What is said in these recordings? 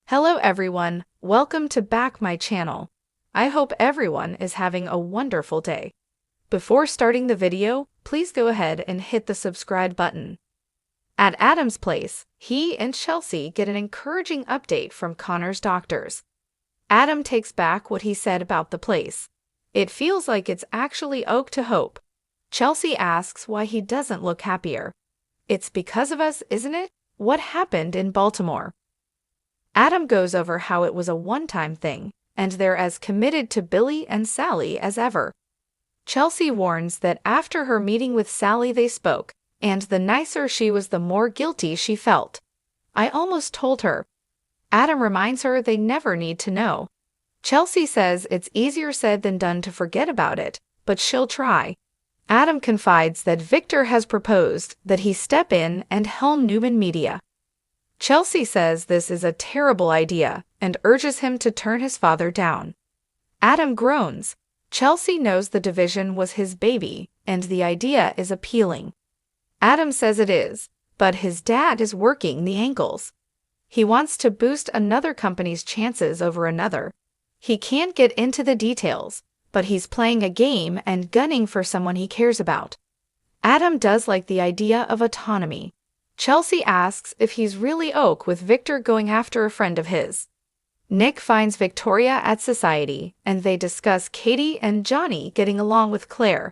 Hello everyone, welcome to back my channel. I hope everyone is having a wonderful day. Before starting the video, please go ahead and hit the subscribe button. At Adam's place, he and Chelsea get an encouraging update from Connor's doctors. Adam takes back what he said about the place. It feels like it's actually oak to hope. Chelsea asks why he doesn't look happier. It's because of us, isn't it? What happened in Baltimore? Adam goes over how it was a one-time thing, and they're as committed to Billy and Sally as ever. Chelsea warns that after her meeting with Sally they spoke, and the nicer she was the more guilty she felt. I almost told her. Adam reminds her they never need to know. Chelsea says it's easier said than done to forget about it, but she'll try. Adam confides that Victor has proposed that he step in and helm Newman Media. Chelsea says this is a terrible idea and urges him to turn his father down. Adam groans. Chelsea knows the division was his baby, and the idea is appealing. Adam says it is, but his dad is working the angles. He wants to boost another company's chances over another. He can't get into the details, but he's playing a game and gunning for someone he cares about. Adam does like the idea of autonomy. Chelsea asks if he's really oak with Victor going after a friend of his. Nick finds Victoria at Society, and they discuss Katie and Johnny getting along with Claire.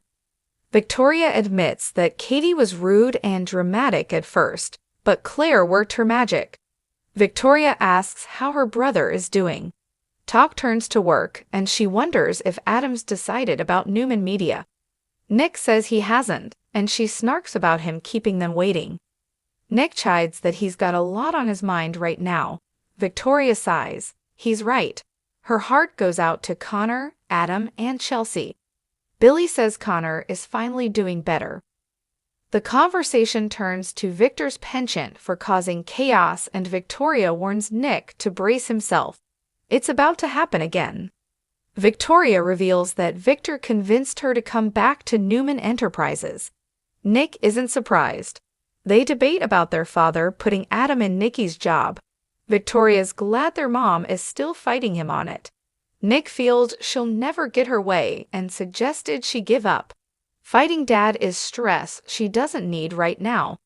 Victoria admits that Katie was rude and dramatic at first, but Claire worked her magic. Victoria asks how her brother is doing. Talk turns to work, and she wonders if Adam's decided about Newman Media. Nick says he hasn't, and she snarks about him keeping them waiting. Nick chides that he's got a lot on his mind right now. Victoria sighs. He's right. Her heart goes out to Connor, Adam, and Chelsea. Billy says Connor is finally doing better. The conversation turns to Victor's penchant for causing chaos, and Victoria warns Nick to brace himself. It's about to happen again. Victoria reveals that Victor convinced her to come back to Newman Enterprises. Nick isn't surprised. They debate about their father putting Adam in Nikki's job. Victoria's glad their mom is still fighting him on it. Nick feels she'll never get her way and suggested she give up. Fighting Dad is stress she doesn't need right now.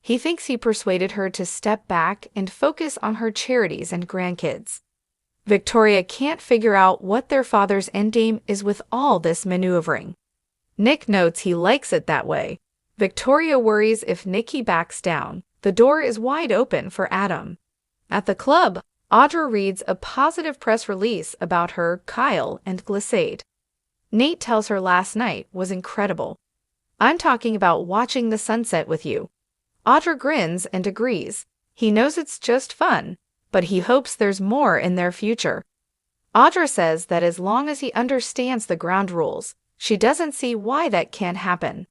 He thinks he persuaded her to step back and focus on her charities and grandkids. Victoria can't figure out what their father's endgame is with all this maneuvering. Nick notes he likes it that way. Victoria worries if Nikki backs down, the door is wide open for Adam. At the club, Audra reads a positive press release about her, Kyle, and Glissade. Nate tells her last night was incredible. I'm talking about watching the sunset with you. Audra grins and agrees. He knows it's just fun, but he hopes there's more in their future. Audra says that as long as he understands the ground rules, she doesn't see why that can't happen.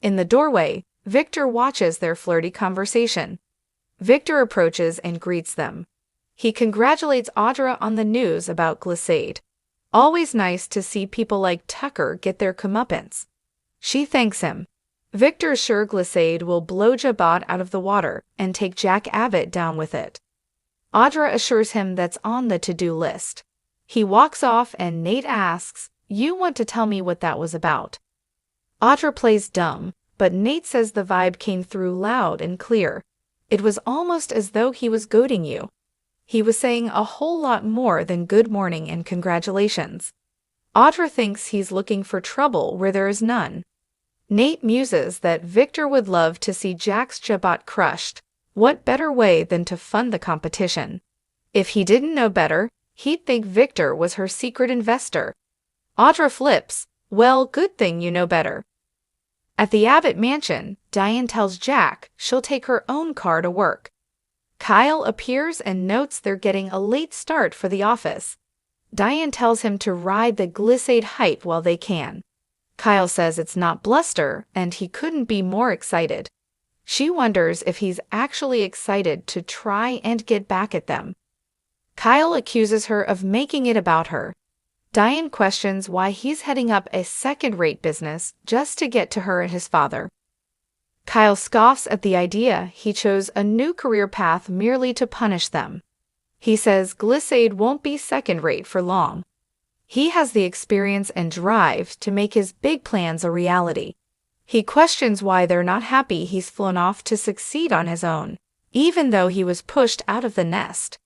In the doorway, Victor watches their flirty conversation. Victor approaches and greets them. He congratulates Audra on the news about Glissade. Always nice to see people like Tucker get their comeuppance. She thanks him. Victor's sure Glissade will blow Jabot out of the water and take Jack Abbott down with it. Audra assures him that's on the to-do list. He walks off and Nate asks, "You want to tell me what that was about?" Audra plays dumb, but Nate says the vibe came through loud and clear. It was almost as though he was goading you. He was saying a whole lot more than good morning and congratulations. Audra thinks he's looking for trouble where there is none. Nate muses that Victor would love to see Jack's Jabot crushed. What better way than to fund the competition? If he didn't know better, he'd think Victor was her secret investor. Audra flips. Well, good thing you know better. At the Abbott mansion, Diane tells Jack she'll take her own car to work. Kyle appears and notes they're getting a late start for the office. Diane tells him to ride the Glissade hype while they can. Kyle says it's not bluster, and he couldn't be more excited. She wonders if he's actually excited to try and get back at them. Kyle accuses her of making it about her. Diane questions why he's heading up a second-rate business just to get to her and his father. Kyle scoffs at the idea he chose a new career path merely to punish them. He says Glissade won't be second-rate for long. He has the experience and drive to make his big plans a reality. He questions why they're not happy he's flown off to succeed on his own, even though he was pushed out of the nest.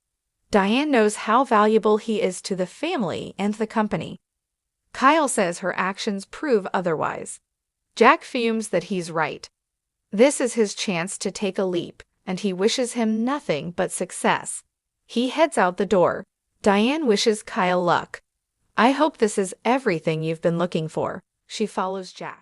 Diane knows how valuable he is to the family and the company. Kyle says her actions prove otherwise. Jack fumes that he's right. This is his chance to take a leap, and he wishes him nothing but success. He heads out the door. Diane wishes Kyle luck. I hope this is everything you've been looking for. She follows Jack.